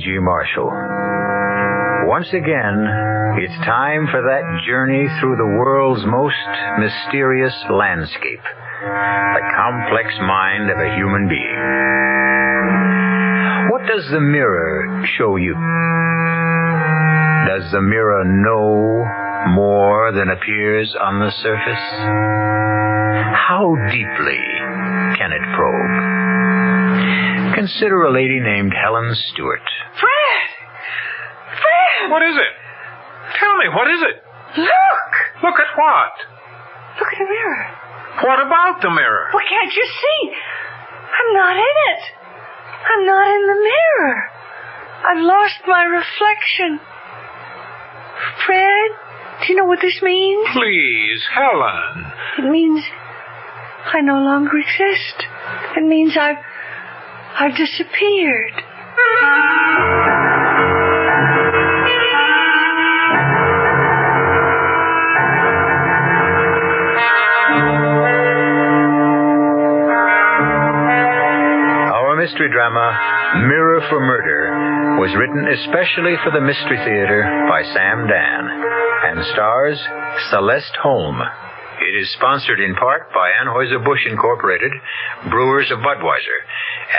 C.G. Marshall. Once again, it's time for that journey through the world's most mysterious landscape, the complex mind of a human being. What does the mirror show you? Does the mirror know more than appears on the surface? How deeply can it probe? Consider a lady named Helen Stewart. Fred! What is it? Tell me, what is it? Look! Look at what? Look at the mirror. What about the mirror? Well, can't you see? I'm not in it. I'm not in the mirror. I've lost my reflection. Fred, do you know what this means? Please, Helen. It means I no longer exist. It means I've disappeared. Mystery drama Mirror for Murder was written especially for the Mystery Theater by Sam Dan and stars Celeste Holm. It is sponsored in part by Anheuser-Busch Incorporated, brewers of Budweiser,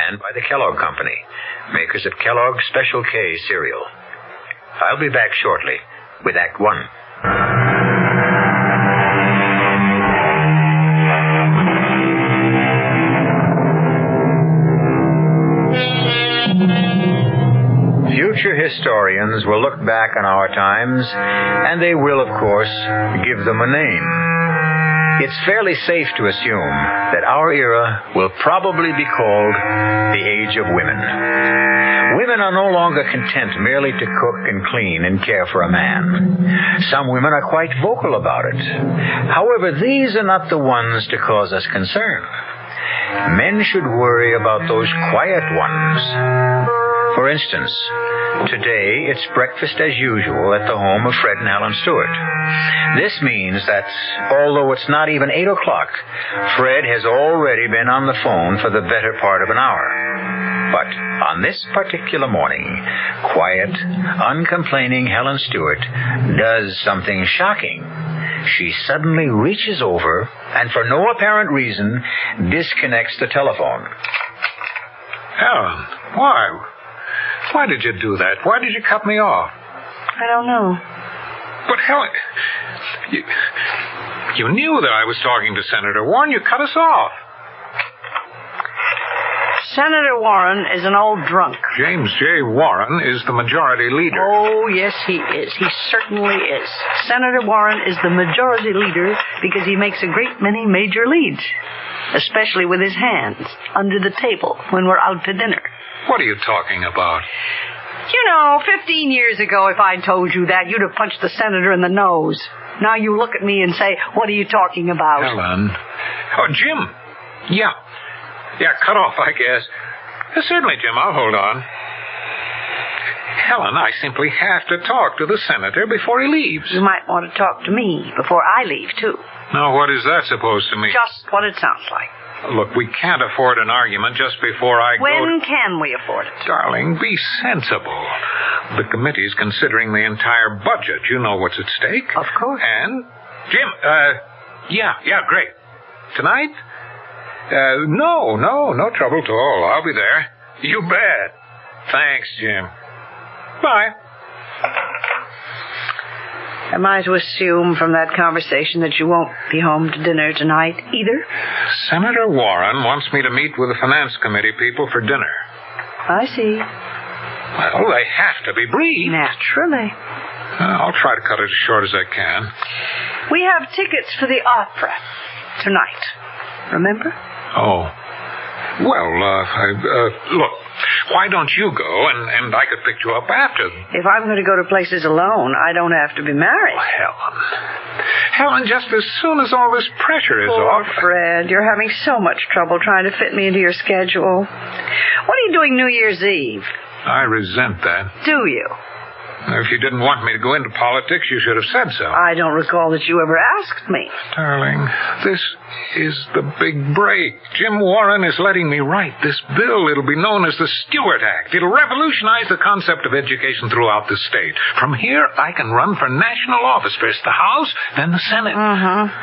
and by the Kellogg Company, makers of Kellogg's Special K cereal. I'll be back shortly with Act 1. Future historians will look back on our times, and they will, of course, give them a name. It's fairly safe to assume that our era will probably be called the Age of Women. Women are no longer content merely to cook and clean and care for a man. Some women are quite vocal about it. However, these are not the ones to cause us concern. Men should worry about those quiet ones. For instance, today it's breakfast as usual at the home of Fred and Helen Stewart. This means that, although it's not even 8 o'clock, Fred has already been on the phone for the better part of an hour. But on this particular morning, quiet, uncomplaining Helen Stewart does something shocking. She suddenly reaches over and, for no apparent reason, disconnects the telephone. Helen, why? Why did you do that? Why did you cut me off? I don't know. But Helen, you knew that I was talking to Senator Warren. You cut us off. Senator Warren is an old drunk. James J. Warren is the majority leader. Oh, yes, he is. He certainly is. Senator Warren is the majority leader because he makes a great many major leads, especially with his hands under the table when we're out to dinner. What are you talking about? You know, 15 years ago, if I'd told you that, you'd have punched the senator in the nose. Now you look at me and say, what are you talking about? Helen. Oh, Jim. Yeah, cut off, I guess. Certainly, Jim, I'll hold on. Helen, I simply have to talk to the senator before he leaves. You might want to talk to me before I leave, too. Now, what is that supposed to mean? Just what it sounds like. Look, we can't afford an argument just before I go... When can we afford it? Darling, be sensible. The committee's considering the entire budget. You know what's at stake. Of course. And, Jim, yeah, great. Tonight? No trouble at all. I'll be there. You bet. Thanks, Jim. Bye. Am I to assume from that conversation that you won't be home to dinner tonight either? Senator Warren wants me to meet with the Finance Committee people for dinner. I see. Well, they have to be brief. Naturally. I'll try to cut it as short as I can. We have tickets for the opera tonight. Remember? Oh. Well, look, why don't you go, and I could pick you up after. If I'm going to go to places alone, I don't have to be married. Oh, Helen, just as soon as all this pressure is off... Poor Fred, you're having so much trouble trying to fit me into your schedule. What are you doing New Year's Eve? I resent that. Do you? If you didn't want me to go into politics, you should have said so. I don't recall that you ever asked me. Darling, this is the big break. Jim Warren is letting me write this bill. It'll be known as the Stewart Act. It'll revolutionize the concept of education throughout the state. From here, I can run for national office. First the House, then the Senate.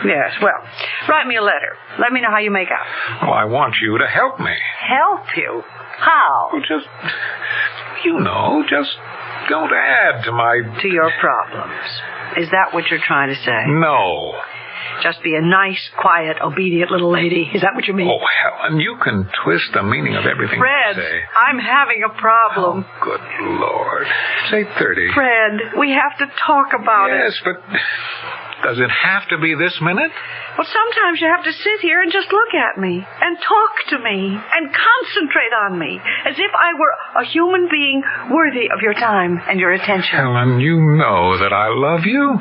Yes, well, write me a letter. Let me know how you make out. Well, I want you to help me. Help you? How? Well, just don't add to my... To your problems. Is that what you're trying to say? No. Just be a nice, quiet, obedient little lady. Is that what you mean? Oh, Helen, you can twist the meaning of everything Fred, you say. I'm having a problem. Oh, good Lord. It's 8:30. Fred, we have to talk about it. Yes, but does it have to be this minute? Well, sometimes you have to sit here and just look at me and talk to me and concentrate on me as if I were a human being worthy of your time and your attention. Helen, you know that I love you.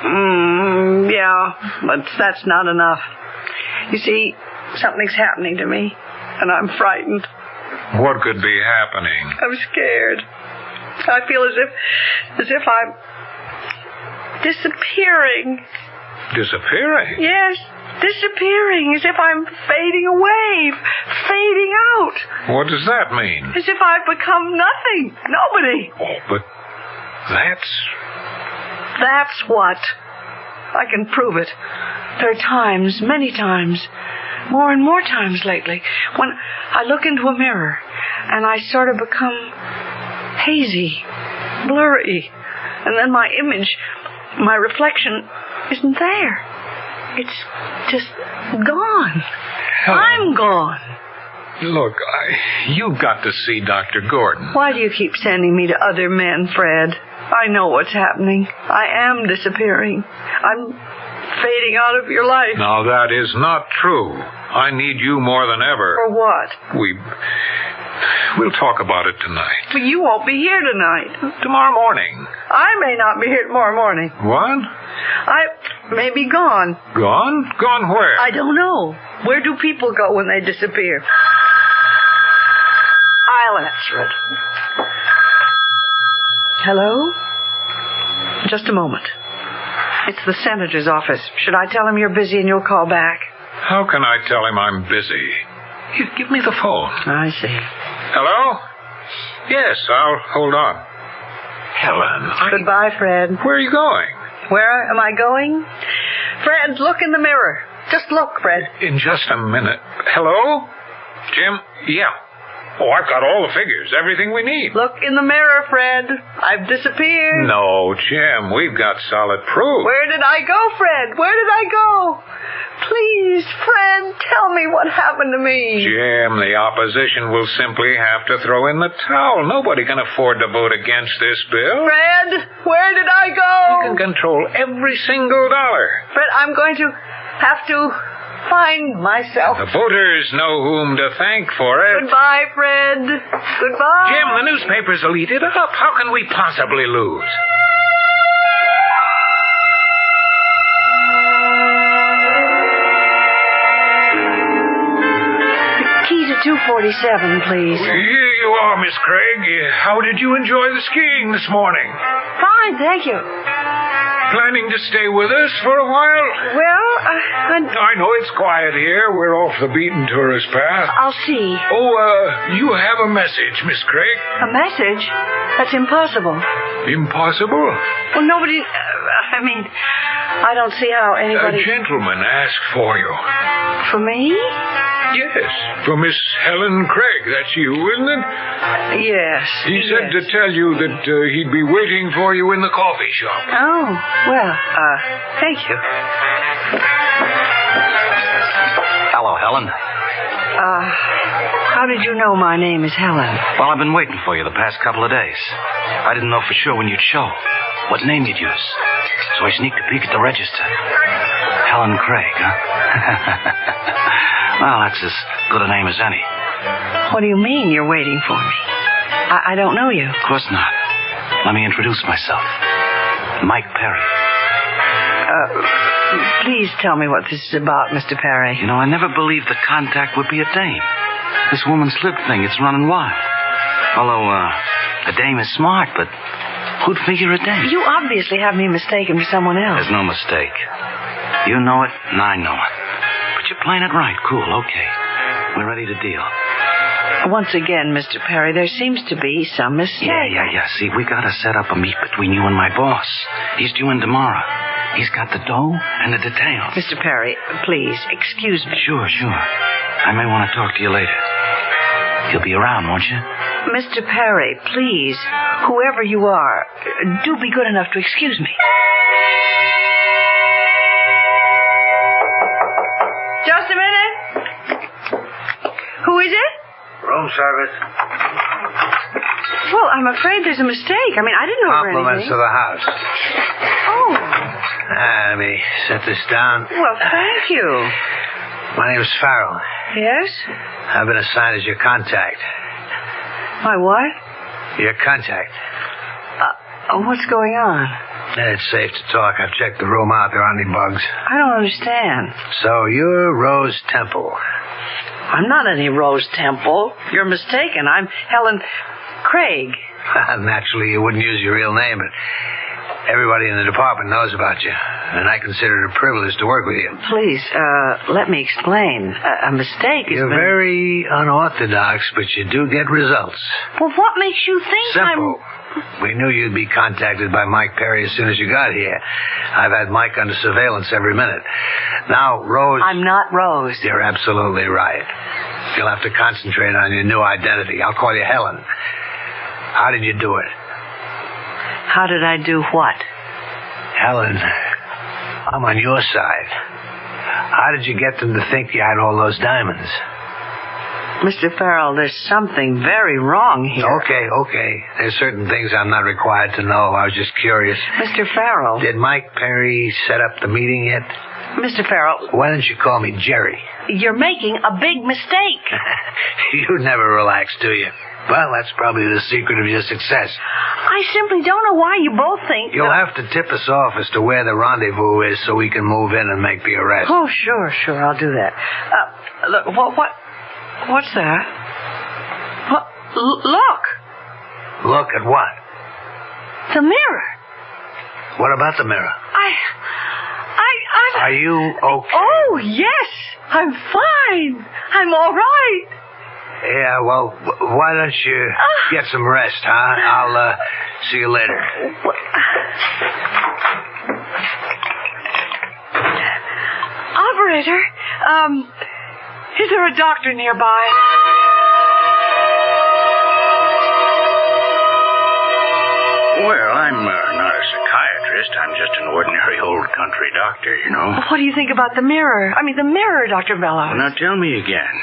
Yeah, but that's not enough. You see, something's happening to me, and I'm frightened. What could be happening? I'm scared. I feel as if I'm disappearing. Disappearing? Yes, disappearing, as if I'm fading away, fading out. What does that mean? As if I've become nothing, nobody. Oh, but That's what. I can prove it. There are times, many times, more and more times lately, when I look into a mirror and I sort of become hazy, blurry, and then my image, my reflection, isn't there. It's just gone. Helen. I'm gone. Look, you've got to see Dr. Gordon. Why do you keep sending me to other men, Fred? I know what's happening. I am disappearing. I'm fading out of your life. Now, that is not true. I need you more than ever. For what? We'll talk about it tonight. But you won't be here tonight. Tomorrow morning. I may not be here tomorrow morning. What? I may be gone. Gone? Gone where? I don't know. Where do people go when they disappear? I'll answer it. Hello? Just a moment. It's the senator's office. Should I tell him you're busy and you'll call back? How can I tell him I'm busy? Give me the phone. I see. Hello? Yes, I'll hold on. Helen, Goodbye, Fred. Where are you going? Where am I going? Fred, look in the mirror. Just look, Fred. In just a minute. Hello? Jim? Yeah. Oh, I've got all the figures, everything we need. Look in the mirror, Fred. I've disappeared. No, Jim, we've got solid proof. Where did I go, Fred? Where did I go? Please, Fred, tell me what happened to me. Jim, the opposition will simply have to throw in the towel. Nobody can afford to vote against this bill. Fred, where did I go? You can control every single dollar. Fred, I'm going to have to find myself. The voters know whom to thank for it. Goodbye, Fred. Goodbye. Jim, the newspapers will eat it up. How can we possibly lose? Key to 247, please. Here you are, Miss Craig. How did you enjoy the skiing this morning? Fine, thank you. Planning to stay with us for a while? Well, I know it's quiet here. We're off the beaten tourist path. I'll see. Oh, you have a message, Miss Craig. A message? That's impossible. Impossible? Well, nobody... I don't see how anybody... A gentleman asked for you. For me? Yes, for Miss Helen Craig. That's you, isn't it? Yes. He said to tell you that he'd be waiting for you in the coffee shop. Oh, well, thank you. Hello, Helen. How did you know my name is Helen? Well, I've been waiting for you the past couple of days. I didn't know for sure when you'd show, what name you'd use. So I sneaked a peek at the register. Helen Craig, huh? Well, that's as good a name as any. What do you mean you're waiting for me? I don't know you. Of course not. Let me introduce myself. Mike Perry. Please tell me what this is about, Mr. Perry. You know, I never believed the contact would be a dame. This woman slip thing, it's running wild. Although, a dame is smart, but Who'd figure a day? You obviously have me mistaken for someone else. There's no mistake. You know it, and I know it. But you're playing it right. Cool, okay. We're ready to deal. Once again, Mr. Perry, there seems to be some mistake. Yeah. See, we gotta set up a meet between you and my boss. He's due in tomorrow. He's got the dough and the details. Mr. Perry, please, excuse me. Sure. I may want to talk to you later. You'll be around, won't you? Mr. Perry, please, whoever you are, do be good enough to excuse me. Just a minute. Who is it? Room service. Well, I'm afraid there's a mistake. I mean, I didn't order Compliments anything. to the house. Oh, Let me set this down. well, thank you. My name's Farrell. Yes? I've been assigned as your contact. My what? Your contact. What's going on? It's safe to talk. I've checked the room out. There aren't any bugs. I don't understand. So you're Rose Temple. I'm not any Rose Temple. You're mistaken. I'm Helen Craig. Naturally, you wouldn't use your real name, but everybody in the department knows about you, and I consider it a privilege to work with you. Please, let me explain. A mistake has You're been... very unorthodox, but you do get results. Well, what makes you think Simple. We knew you'd be contacted by Mike Perry as soon as you got here. I've had Mike under surveillance every minute. Now, Rose... I'm not Rose. You're absolutely right. You'll have to concentrate on your new identity. I'll call you Helen. How did you do it? How did I do what? Helen, I'm on your side. How did you get them to think you had all those diamonds? Mr. Farrell, there's something very wrong here. Okay. There's certain things I'm not required to know. I was just curious. Mr. Farrell. Did Mike Perry set up the meeting yet? Mr. Farrell, Why don't you call me Jerry? you're making a big mistake. You never relax, do you? Well, that's probably the secret of your success. I simply don't know why you both think... You'll have to tip us off as to where the rendezvous is so we can move in and make the arrest. Oh, sure, I'll do that. Look, what's that? What? Look! Look at what? The mirror. What about the mirror? Are you okay? Oh, yes! I'm fine! I'm all right! Yeah, well, why don't you get some rest, huh? I'll see you later. Operator, is there a doctor nearby? Well, I'm not a psychiatrist. I'm just an ordinary old country doctor, you know. What do you think about the mirror? I mean, the mirror, Dr. Bellows. Now, tell me again.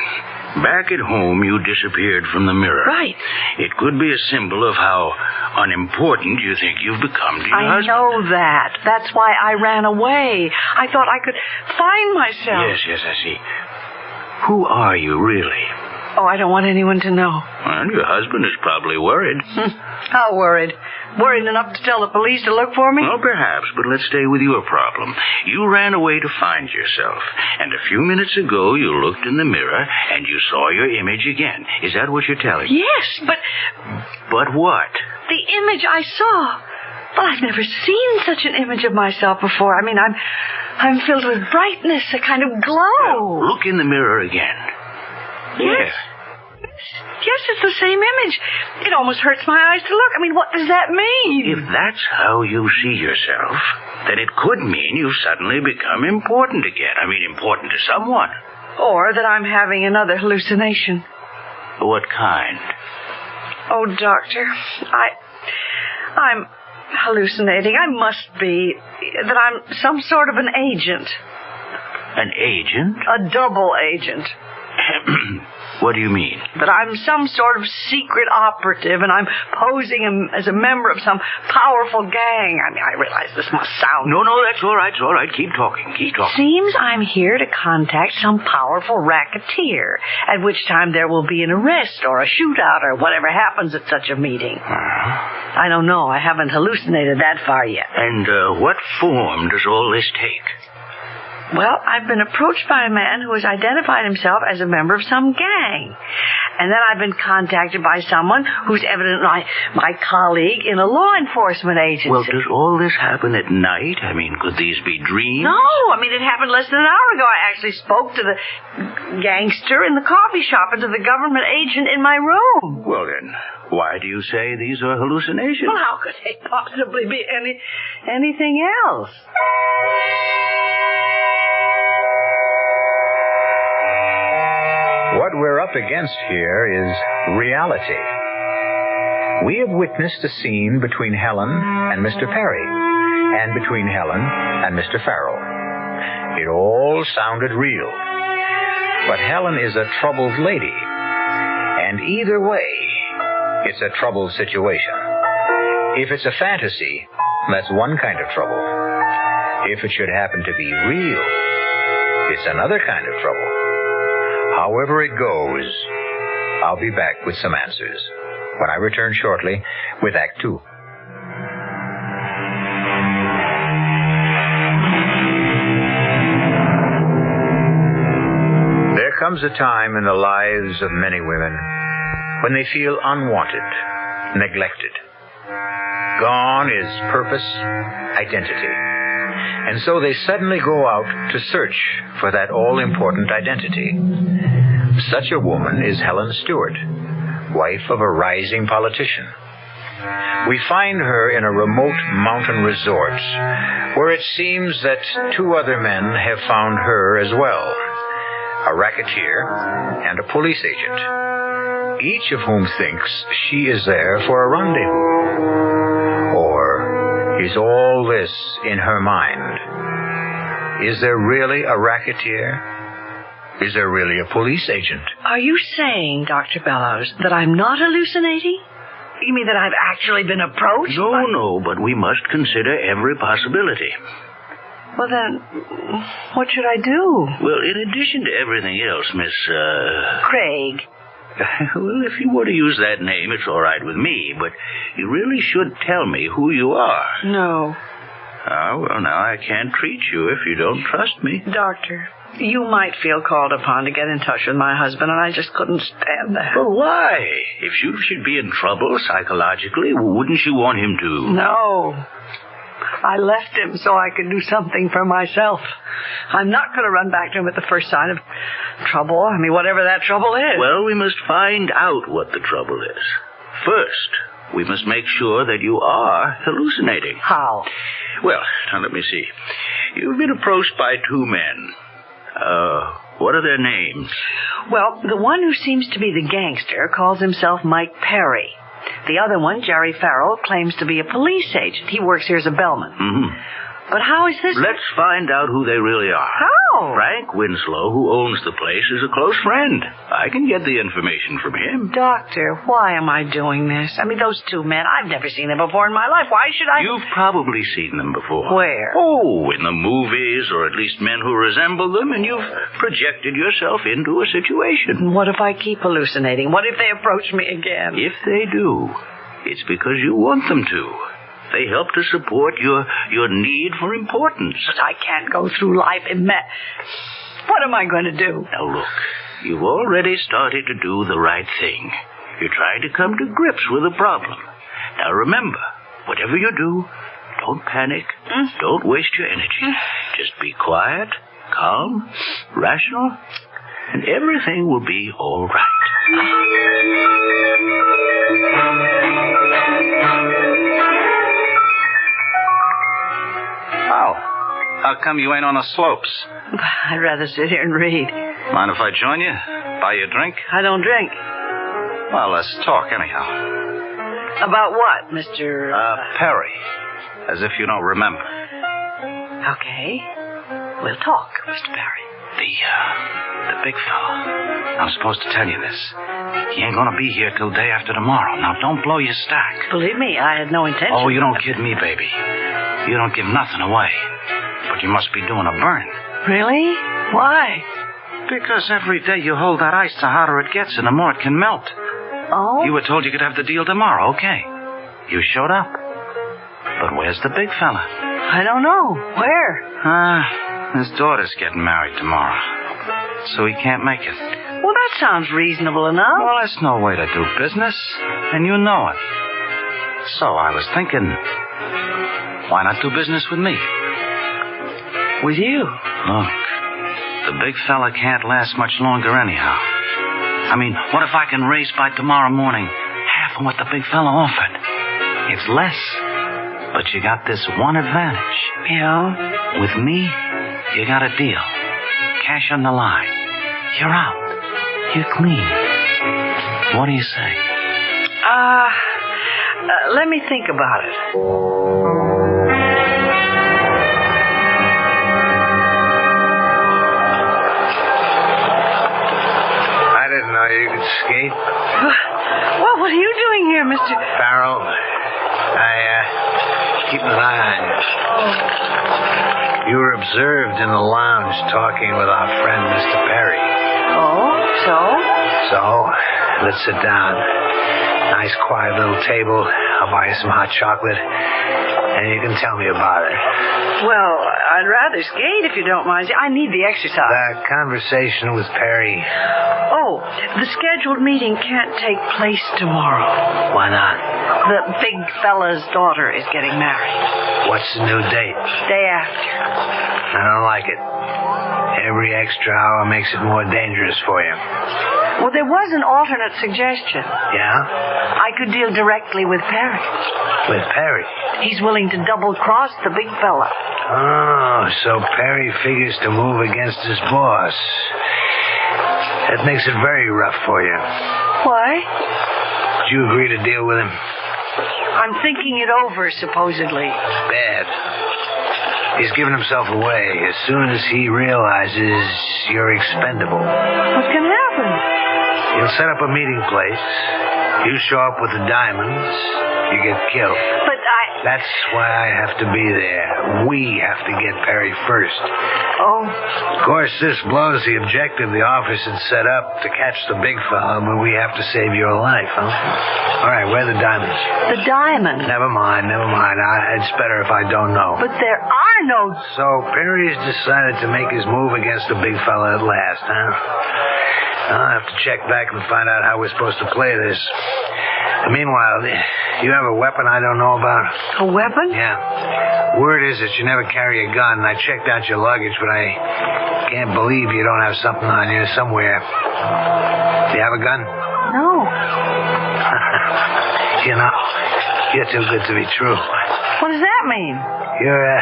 Back at home, you disappeared from the mirror. Right. It could be a symbol of how unimportant you think you've become to your I husband. know that. That's why I ran away. I thought I could find myself. Yes, I see. Who are you, really? Oh, I don't want anyone to know. Well, your husband is probably worried. How worried? Worried enough to tell the police to look for me? Well, perhaps, but let's stay with your problem. You ran away to find yourself, and a few minutes ago you looked in the mirror and you saw your image again. Is that what you're telling me? Yes, but But what? the image I saw... Well, I've never seen such an image of myself before. I mean, I'm filled with brightness, a kind of glow. Look in the mirror again. Yes. Yes, it's the same image. It almost hurts my eyes to look. I mean, what does that mean? If that's how you see yourself, then it could mean you've suddenly become important again. I mean, important to someone. Or that I'm having another hallucination. What kind? Oh, doctor, I'm hallucinating. I must be. That I'm some sort of an agent. An agent? A double agent. What do you mean? That I'm some sort of secret operative and I'm posing as a member of some powerful gang. I mean, I realize this must sound... No, that's all right. It's all right. Keep talking. Seems I'm here to contact some powerful racketeer, at which time there will be an arrest or a shootout or whatever happens at such a meeting. I don't know. I haven't hallucinated that far yet. And what form does all this take? Well, I've been approached by a man who has identified himself as a member of some gang. And then I've been contacted by someone who's evidently my colleague in a law enforcement agency. Well, does all this happen at night? I mean, could these be dreams? No, it happened less than an hour ago. I actually spoke to the gangster in the coffee shop and to the government agent in my room. Well, then, why do you say these are hallucinations? Well, how could they possibly be anything else? What we're up against here is reality. We have witnessed a scene between Helen and Mr. Perry, and between Helen and Mr. Farrell. It all sounded real. But Helen is a troubled lady, and either way, it's a troubled situation. If it's a fantasy, that's one kind of trouble. If it should happen to be real, it's another kind of trouble. However it goes, I'll be back with some answers when I return shortly with Act 2. There comes a time in the lives of many women when they feel unwanted, neglected. Gone is purpose, identity. And so they suddenly go out to search for that all-important identity. Such a woman is Helen Stewart, wife of a rising politician. We find her in a remote mountain resort where it seems that two other men have found her as well, a racketeer and a police agent, each of whom thinks she is there for a rendezvous. Or is all this in her mind? Is there really a racketeer? Is there really a police agent? Are you saying, Dr. Bellows, that I'm not hallucinating? You mean that I've actually been approached? No, but we must consider every possibility. Well, then, what should I do? Well, in addition to everything else, Miss, Craig. Well, if you want to use that name, it's all right with me, but you really should tell me who you are. No. Well, now I can't treat you if you don't trust me. Doctor, you might feel called upon to get in touch with my husband, and I just couldn't stand that. But why? If you should be in trouble psychologically, wouldn't you want him to? No. I left him so I could do something for myself. I'm not going to run back to him at the first sign of trouble. Whatever that trouble is. Well, we must find out what the trouble is. First, we must make sure that you are hallucinating. How? Well, now let me see. You've been approached by two men. What are their names? Well, the one who seems to be the gangster calls himself Mike Perry. The other one, Jerry Farrell, claims to be a police agent. He works here as a bellman. Mm-hmm. But how is this? Let's find out who they really are. How? Frank Winslow, who owns the place, is a close friend. I can get the information from him. Doctor, why am I doing this? Those two men, I've never seen them before in my life. Why should I? You've probably seen them before. Where? Oh, in the movies, or at least men who resemble them, and you've projected yourself into a situation. What if I keep hallucinating? What if they approach me again? If they do, it's because you want them to. They help to support your need for importance. But I can't go through life What am I going to do? Now look, you've already started to do the right thing. You're trying to come to grips with the problem. Now remember, whatever you do, don't panic. Don't waste your energy. Just be quiet, calm, rational, and everything will be all right. How come you ain't on the slopes? I'd rather sit here and read. Mind if I join you? Buy you a drink? I don't drink. Well, let's talk anyhow. About what, Mr. Perry. As if you don't remember. Okay. We'll talk, Mr. Perry. The big fellow. I'm supposed to tell you this. He ain't gonna be here till day after tomorrow. Now, don't blow your stack. Believe me, I had no intention. Oh, you don't kid me, baby. You don't give nothing away. But you must be doing a burn. Really? Why? Because every day you hold that ice, the harder it gets and the more it can melt. Oh? You were told you could have the deal tomorrow, okay. You showed up. But where's the big fella? I don't know. Where? His daughter's getting married tomorrow. So he can't make it. Well, that sounds reasonable enough. Well, that's no way to do business, and you know it. So I was thinking, why not do business with me? With you? Look, the big fella can't last much longer anyhow. I mean, what if I can raise by tomorrow morning half of what the big fella offered? It's less, but you got this one advantage. Yeah? With me, you got a deal. Cash on the line. You're out. You're clean. What do you say? Let me think about it. I didn't know you could skate. Well, what are you doing here, Mr. Farrell, I keep an eye on you. You were observed in the lounge talking with our friend, Mr. Perry. Oh, so? So, let's sit down. Nice, quiet little table. I'll buy you some hot chocolate, and you can tell me about it. Well, I'd rather skate if you don't mind. I need the exercise. That conversation with Perry. Oh, the scheduled meeting can't take place tomorrow. Why not? The big fella's daughter is getting married. What's the new date? Day after. I don't like it. Every extra hour makes it more dangerous for you. Well, there was an alternate suggestion. Yeah? I could deal directly with Perry. With Perry? He's willing to double-cross the big fella. Oh, so Perry figures to move against his boss. That makes it very rough for you. Why? Would you agree to deal with him? I'm thinking it over, supposedly. Bad. He's given himself away as soon as he realizes you're expendable. What can happen? He'll set up a meeting place. You show up with the diamonds. You get killed. But That's why I have to be there. We have to get Perry first. Oh. Of course, this blows the objective the office had set up to catch the big fella, but we have to save your life, huh? All right, where are the diamonds? The diamond. Never mind. It's better if I don't know. But there are no... So Perry's decided to make his move against the big fella at last, huh? I'll have to check back and find out how we're supposed to play this. Meanwhile, you have a weapon I don't know about? A weapon? Yeah. Word is that you never carry a gun. I checked out your luggage, but I can't believe you don't have something on you somewhere. Do you have a gun? No. You know, you're too good to be true. What does that mean? You're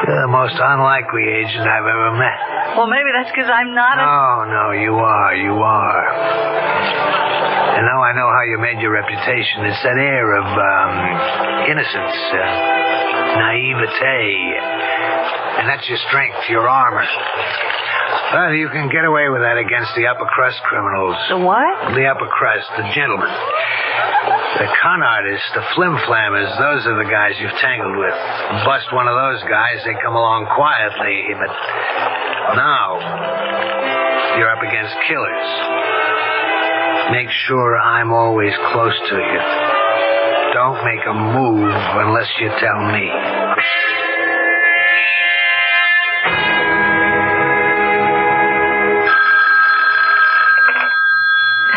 the most unlikely agent I've ever met. Well, maybe that's because I'm not No, you are. And now I know how you made your reputation. It's that air of innocence, naivete. And that's your strength, your armor. Well, you can get away with that against the upper crust criminals. The what? The upper crust, the gentlemen. The con artists, the flim-flammers, those are the guys you've tangled with. Bust one of those guys, they come along quietly, but now you're up against killers. Make sure I'm always close to you. Don't make a move unless you tell me.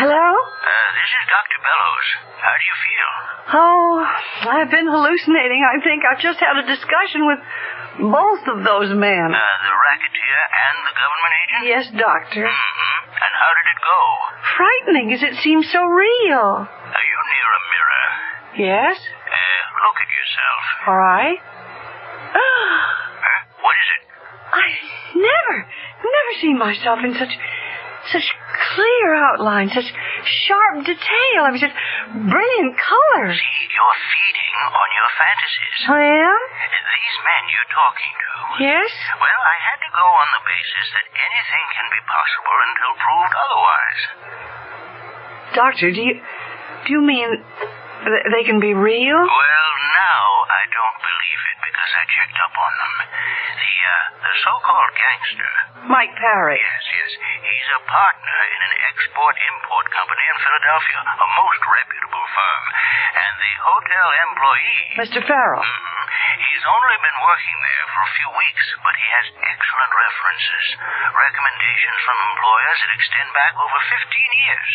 Hello? This is Dr. Bellows. How do you feel? Oh, I've been hallucinating. I think I've just had a discussion with both of those men. The racketeer and the government agent? Yes, Doctor. Mm-hmm. And how did it go? Frightening as it seems so real. Are you near a mirror? Yes? Look at yourself. All right. Huh? What is it? I've never seen myself in such clear outline, such sharp detail. I mean, such brilliant colors. See, you're feeding on your fantasies. I am? These men you're talking to. Yes? Well, I had to go on the basis that anything can be possible until proved otherwise. Doctor, do you mean they can be real? Well, now I don't believe it because I checked up on them. The so-called gangster. Mike Parry. Yes. He's a partner in an export-import company in Philadelphia, a most reputable firm. And the hotel employee... Mr. Farrell. He's only been working there for a few weeks, but he has excellent references. Recommendations from employers that extend back over 15 years.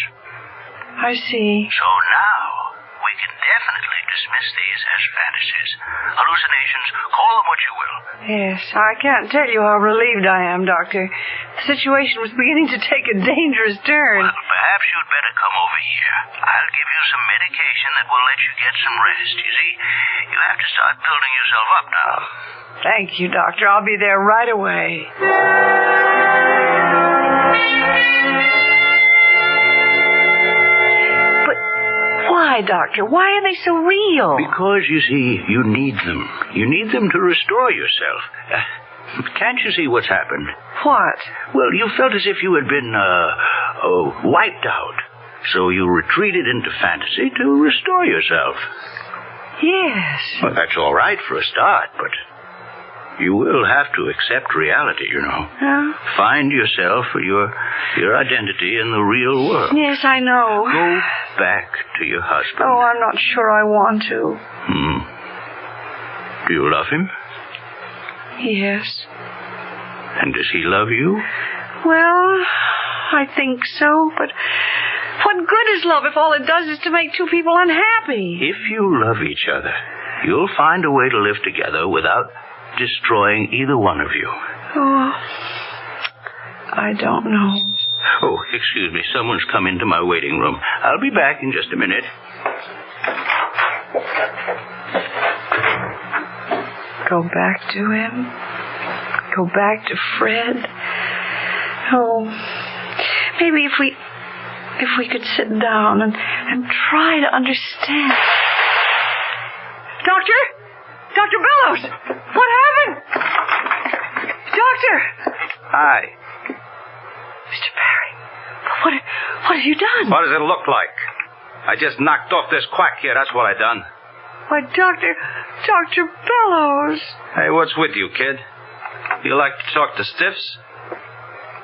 I see. So now, we can definitely dismiss these as fantasies. Hallucinations, call them what you will. Yes, I can't tell you how relieved I am, Doctor. The situation was beginning to take a dangerous turn. Well, perhaps you'd better come over here. I'll give you some medication that will let you get some rest, you see. You have to start building yourself up now. Thank you, Doctor. I'll be there right away. But why, Doctor? Why are they so real? Because, you see, you need them. You need them to restore yourself. Can't you see what's happened? What? Well, you felt as if you had been, wiped out. So you retreated into fantasy to restore yourself. Yes. Well, that's all right for a start, but you will have to accept reality, you know. Huh? Find yourself, your identity in the real world. Yes, I know. Go back to your husband. Oh, I'm not sure I want to. Do you love him? Yes. And does he love you? Well, I think so, but what good is love if all it does is to make two people unhappy? If you love each other, you'll find a way to live together without destroying either one of you. Oh, I don't know. Oh, excuse me. Someone's come into my waiting room. I'll be back in just a minute. Go back to him? Go back to Fred? Oh, maybe if we could sit down and try to understand. Doctor? Dr. Bellows! What happened? Doctor! Hi. Mr. Perry, what have you done? What does it look like? I just knocked off this quack here. That's what I done. Why, Dr. Bellows. Hey, what's with you, kid? You like to talk to stiffs?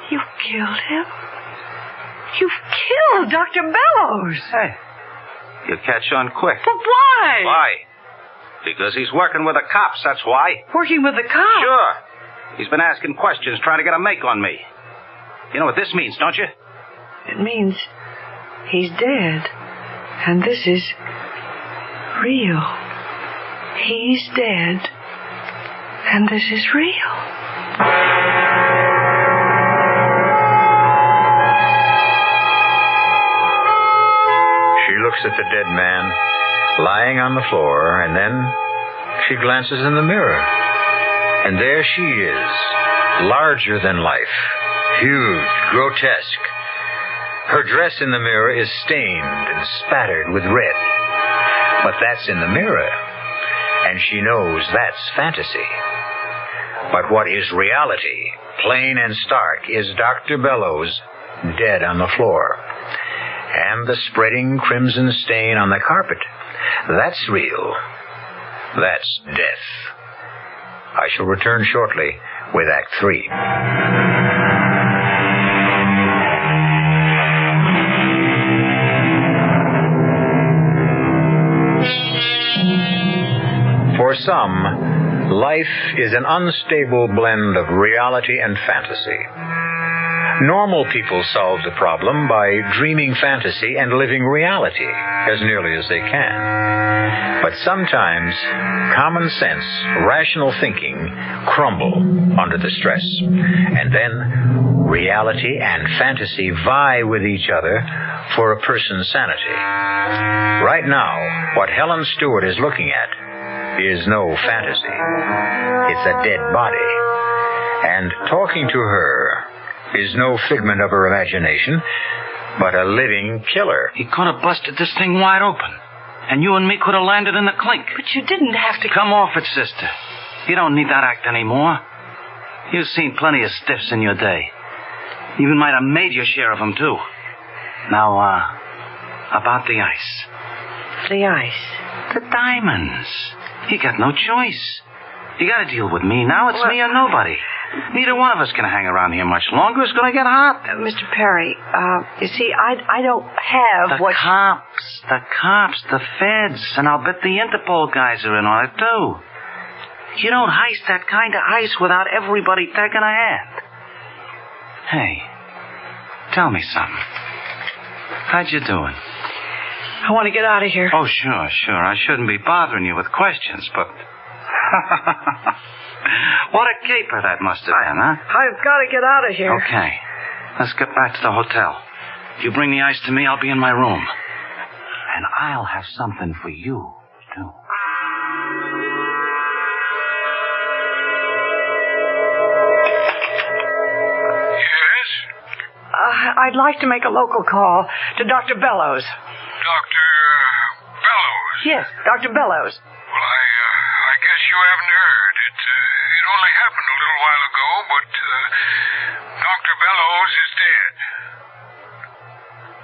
You killed him? You've killed Dr. Bellows. Hey, you catch on quick. But why? Why? Because he's working with the cops, that's why. Working with the cops? Sure. He's been asking questions, trying to get a make on me. You know what this means, don't you? It means he's dead. And this is real. He's dead. And this is real. She looks at the dead man lying on the floor, and then she glances in the mirror. And there she is, larger than life, huge, grotesque. Her dress in the mirror is stained and spattered with red. But that's in the mirror, and she knows that's fantasy. But what is reality, plain and stark, is Dr. Bellows dead on the floor. And the spreading crimson stain on the carpet. That's real. That's death. I shall return shortly with Act 3. For some, life is an unstable blend of reality and fantasy. Normal people solve the problem by dreaming fantasy and living reality as nearly as they can. But sometimes common sense, rational thinking crumble under the stress. And then reality and fantasy vie with each other for a person's sanity. Right now, what Helen Stewart is looking at is no fantasy. It's a dead body. And talking to her is no figment of her imagination, but a living killer. He could have busted this thing wide open, and you and me could have landed in the clink. But you didn't have to... Come off it, sister. You don't need that act anymore. You've seen plenty of stiffs in your day. You even might have made your share of them, too. Now, about the ice. The ice? The diamonds. You got no choice. You got to deal with me now. It's me or nobody. Neither one of us can hang around here much longer. It's going to get hot. Mr. Perry, you see, I don't have the cops, the feds, and I'll bet the Interpol guys are in on it, too. You don't heist that kind of ice without everybody taking a hand. Hey, tell me something. How'd you doing? I want to get out of here. Oh, sure. I shouldn't be bothering you with questions, but... What a caper that must have been, huh? I've got to get out of here. Okay. Let's get back to the hotel. You bring the ice to me, I'll be in my room. And I'll have something for you, too. Yes? I'd like to make a local call to Dr. Bellows. Dr. Bellows? Yes, Dr. Bellows. Well, I guess you haven't heard. It only happened a little while ago, but Dr. Bellows is dead.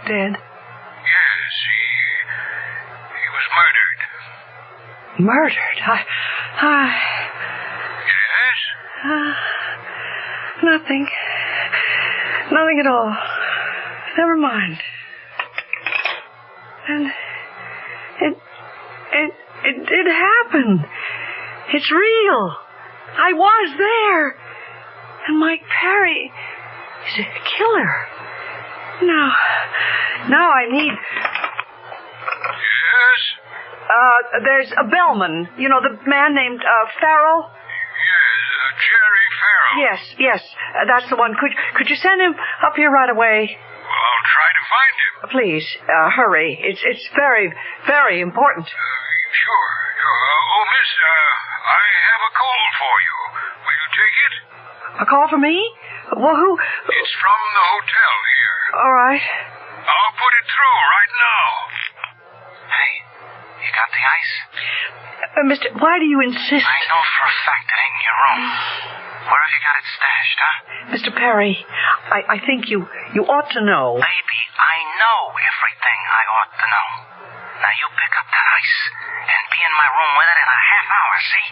Dead? Yes, he was murdered. Murdered? Yes? Nothing. Nothing at all. Never mind. And it did happen. It's real. I was there. And Mike Perry is a killer. Now I need... Yes? There's a bellman. You know, the man named Farrell? Yes, Jerry Farrell. Yes. That's the one. Could you send him up here right away? Well, I'll try to find him. Please, hurry. It's very, very important. Sure. Oh, miss, I have a call for you. Will you take it? A call for me? Well, who? It's from the hotel here. All right. I'll put it through right now. Hey, you got the ice? Mister, why do you insist? I know for a fact it ain't in your room. Where have you got it stashed, huh? Mr. Perry, I think you ought to know. Baby, I know everything I ought to know. Now you pick up that ice and be in my room with it in a half hour, see?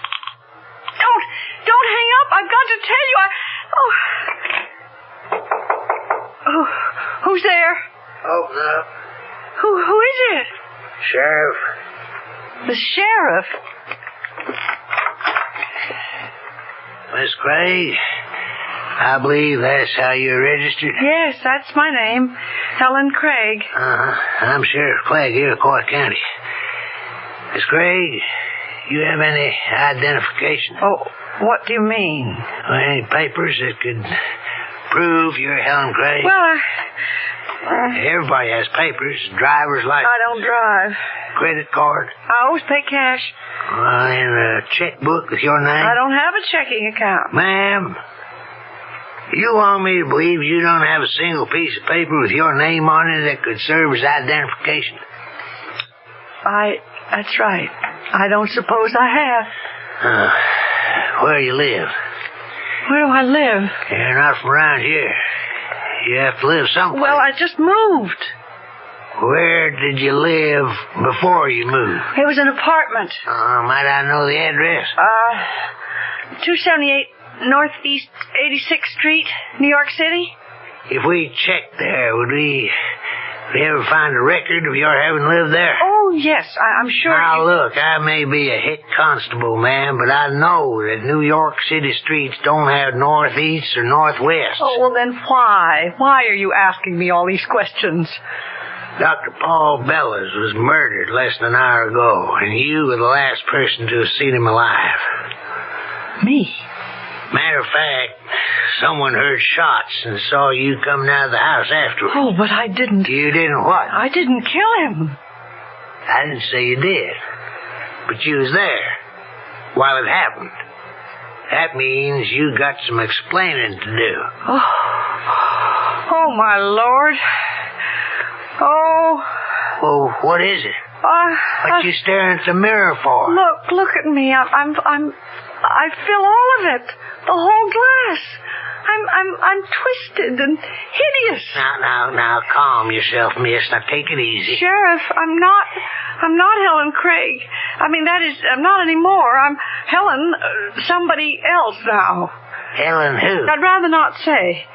Don't hang up. I've got to tell you. Oh, who's there? Open up. Who is it? Sheriff. The sheriff? Miss Craig, I believe that's how you're registered. Yes, that's my name. Helen Craig. I'm Sheriff Clegg here in Court County. Miss Craig, you have any identification? Oh, what do you mean? Any papers that could prove you're Helen Craig? Well, Everybody has papers. Driver's license. I don't drive. Credit card. I always pay cash. And a checkbook with your name. I don't have a checking account. Ma'am, you want me to believe you don't have a single piece of paper with your name on it that could serve as identification? That's right. I don't suppose I have. Where do you live? Where do I live? You're not from around here. You have to live someplace. Well, I just moved. Where did you live before you moved? It was an apartment. Might I know the address? 278 Northeast 86th Street, New York City. If we checked there, would we ever find a record of your having lived there? Oh, yes, I'm sure. Now, look, I may be a hick constable, man, but I know that New York City streets don't have northeast or northwest. Oh, well, then why? Why are you asking me all these questions? Dr. Paul Bellows was murdered less than an hour ago, and you were the last person to have seen him alive. Me? Matter of fact, someone heard shots and saw you coming out of the house afterward. Oh, but I didn't. You didn't what? I didn't kill him. I didn't say you did, but you was there while it happened. That means you got some explaining to do. Oh, my Lord. Oh. Well, what is it? What you staring at the mirror for? Look at me. I feel all of it. The whole glass. I'm twisted and hideous. Now, calm yourself, miss. Now, take it easy. Sheriff, I'm not Helen Craig. I mean, that is, I'm not anymore. I'm Helen, somebody else now. Helen who? I'd rather not say.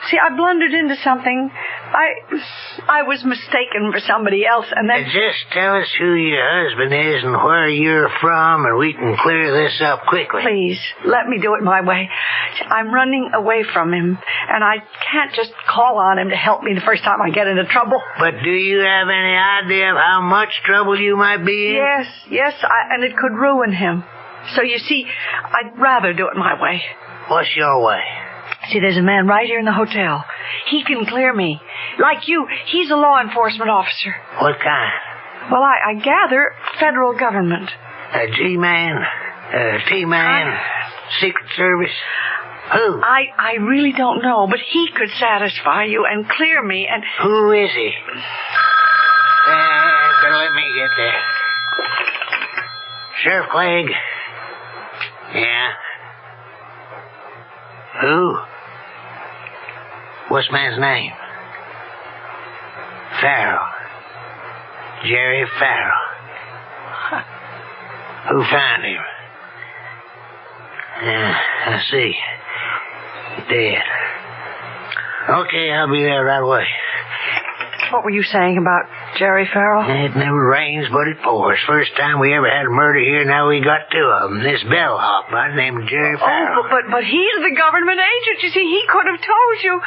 See, I blundered into something I was mistaken for somebody else, and then... Just tell us who your husband is and where you're from, and we can clear this up quickly. Please, let me do it my way. I'm running away from him, and I can't just call on him to help me the first time I get into trouble. But do you have any idea of how much trouble you might be in? Yes, and it could ruin him. So you see, I'd rather do it my way. What's your way? See, there's a man right here in the hotel. He can clear me. Like you, he's a law enforcement officer. What kind? Well, I gather federal government. A G-man? A T-man? Secret Service? Who? I really don't know, but he could satisfy you and clear me and... Who is he? Better let me get there. Sheriff Clegg? Yeah. Who? What's man's name? Farrell. Jerry Farrell. Who found him? Yeah, I see. Dead. Okay, I'll be there right away. What were you saying about Jerry Farrell? It never rains, but it pours. First time we ever had a murder here, now we got two of them. This bellhop by the name of Jerry Farrell. Oh, but he's the government agent. You see, he could have told you.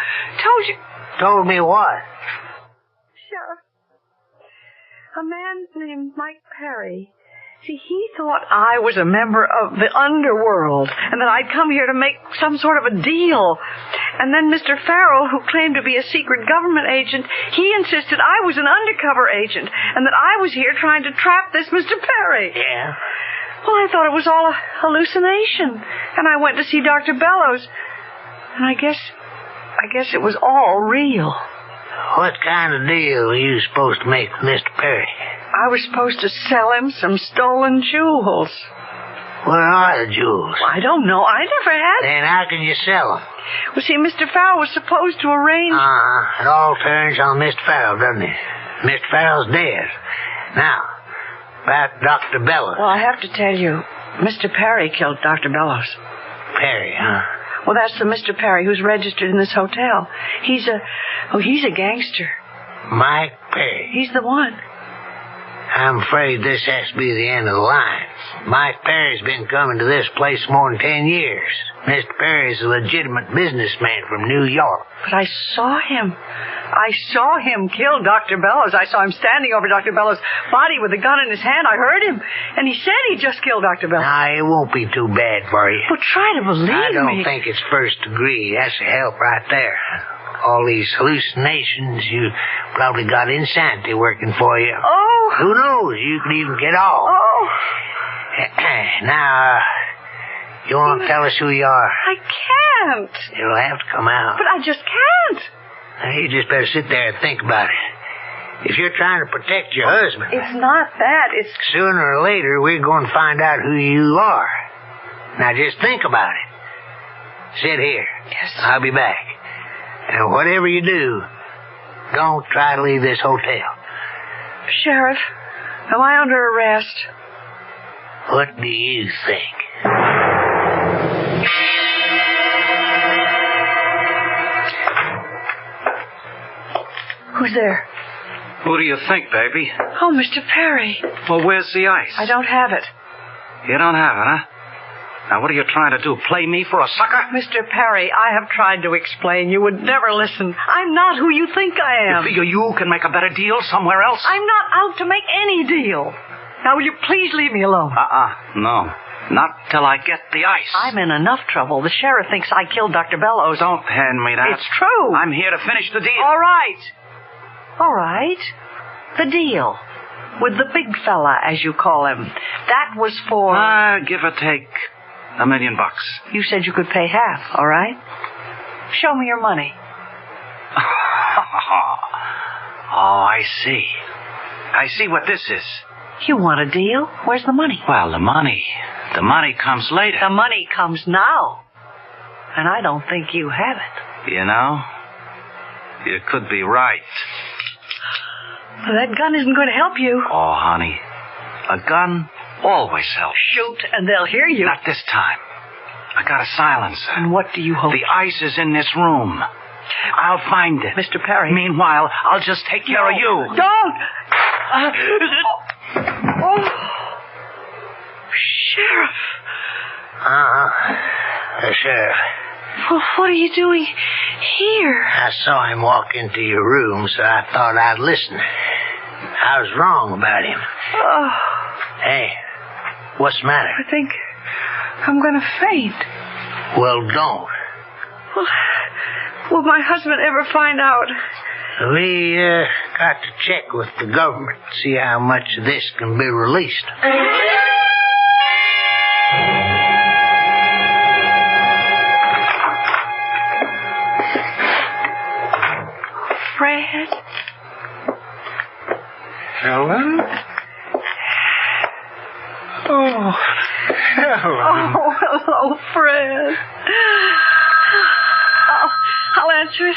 Told me what? Sheriff, a man named Mike Perry. See, he thought I was a member of the underworld and that I'd come here to make some sort of a deal. And then Mr. Farrell, who claimed to be a secret government agent, he insisted I was an undercover agent and that I was here trying to trap this Mr. Perry. Yeah? Well, I thought it was all a hallucination. And I went to see Dr. Bellows. And I guess it was all real. What kind of deal were you supposed to make with Mr. Perry? I was supposed to sell him some stolen jewels. Where are the jewels? I don't know. I never had... Then how can you sell them? Well, see, Mr. Farrell was supposed to arrange... It all turns on Mr. Farrell, doesn't it? Mr. Farrell's dead. Now, about Dr. Bellows. Well, I have to tell you, Mr. Perry killed Dr. Bellows. Perry, huh? Well, that's the Mr. Perry who's registered in this hotel. He's a gangster. Mike Perry. He's the one. I'm afraid this has to be the end of the line. Mike Perry's been coming to this place more than 10 years. Mr. Perry's a legitimate businessman from New York. But I saw him. I saw him kill Dr. Bellows. I saw him standing over Dr. Bellows' body with a gun in his hand. I heard him. And he said he just killed Dr. Bellows. Now, it won't be too bad for you. Well, try to believe me. I don't think it's first degree. That's a help right there. All these hallucinations, you probably got insanity working for you. Oh. Who knows? You could even get off. Oh. Now, you want to tell us who you are? I can't. It'll have to come out. But I just can't. Now, you just better sit there and think about it. If you're trying to protect your husband... It's not that. It's... Sooner or later, we're going to find out who you are. Now, just think about it. Sit here. Yes. I'll be back. And whatever you do, don't try to leave this hotel. Sheriff, am I under arrest? What do you think? Who's there? Who do you think, baby? Oh, Mr. Perry. Well, where's the ice? I don't have it. You don't have it, huh? Now, what are you trying to do? Play me for a sucker? Mr. Perry, I have tried to explain. You would never listen. I'm not who you think I am. You figure you can make a better deal somewhere else? I'm not out to make any deal. Now, will you please leave me alone? No. Not till I get the ice. I'm in enough trouble. The sheriff thinks I killed Dr. Bellows. Don't hand me that. It's true. I'm here to finish the deal. All right. All right. The deal. With the big fella, as you call him. That was for... Give or take $1 million. You said you could pay half, all right? Show me your money. Oh, I see. I see what this is. You want a deal? Where's the money? Well, the money comes later. The money comes now. And I don't think you have it. You know, you could be right. Well, that gun isn't going to help you. Oh, honey, a gun always helps. Shoot, and they'll hear you. Not this time. I got a silencer. And what do you hope? The ice is in this room. I'll find it. Mr. Perry. Meanwhile, I'll just take care of you. Don't! Sheriff. The sheriff. Well, what are you doing here? I saw him walk into your room, so I thought I'd listen. I was wrong about him. Oh, Hey, what's the matter? I think I'm going to faint. Well, don't. Will my husband ever find out? We got to check with the government, see how much of this can be released. Fred? Helen? Oh, Helen. Oh, hello, Fred. I'll answer it.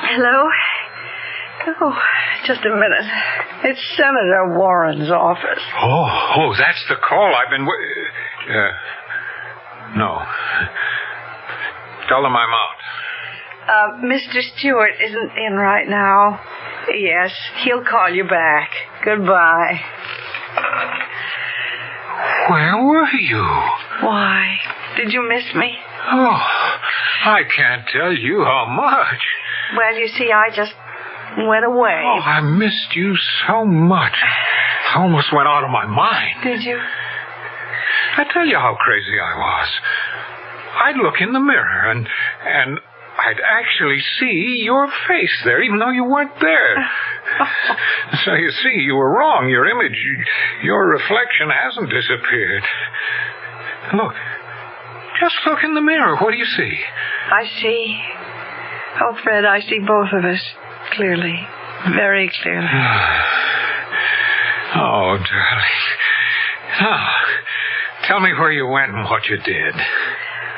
Hello? Oh, just a minute. It's Senator Warren's office. Oh, that's the call I've been no. Tell them I'm out. Mr. Stewart isn't in right now. Yes, he'll call you back. Goodbye. Where were you? Why? Did you miss me? Oh, I can't tell you how much. Well, you see, I just went away. Oh, I missed you so much. I almost went out of my mind. Did you? I tell you how crazy I was. I'd look in the mirror and I'd actually see your face there, even though you weren't there. So you see, you were wrong. Your image, your reflection hasn't disappeared. Look. Just look in the mirror. What do you see? I see. Oh, Fred, I see both of us clearly. Very clearly. Oh, darling. Now, tell me where you went and what you did.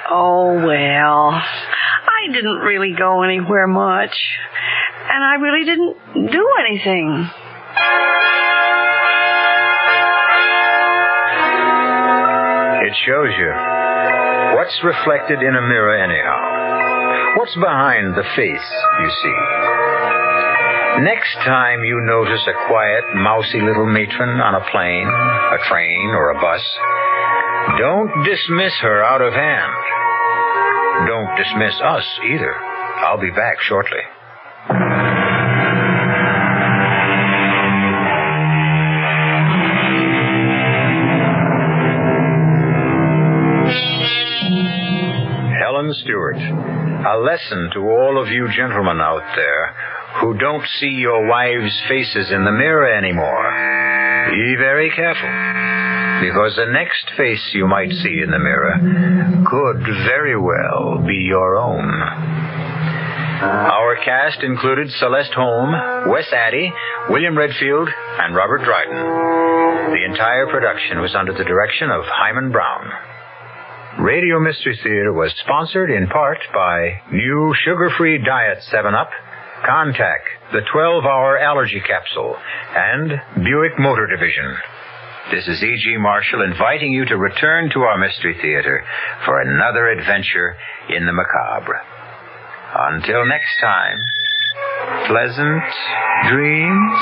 Oh, well, I didn't really go anywhere much. And I really didn't do anything. It shows you. What's reflected in a mirror anyhow? What's behind the face you see? Next time you notice a quiet, mousy little matron on a plane, a train, or a bus, don't dismiss her out of hand. Don't dismiss us either. I'll be back shortly. Helen Stewart, a lesson to all of you gentlemen out there who don't see your wives' faces in the mirror anymore. Be very careful, because the next face you might see in the mirror could very well be your own. Our cast included Celeste Holm, Wes Addy, William Redfield, and Robert Dryden. The entire production was under the direction of Hyman Brown. Radio Mystery Theater was sponsored in part by new sugar-free diet 7-Up, Contact, the 12-hour allergy capsule, and Buick Motor Division. This is E.G. Marshall inviting you to return to our Mystery Theater for another adventure in the macabre. Until next time, pleasant dreams.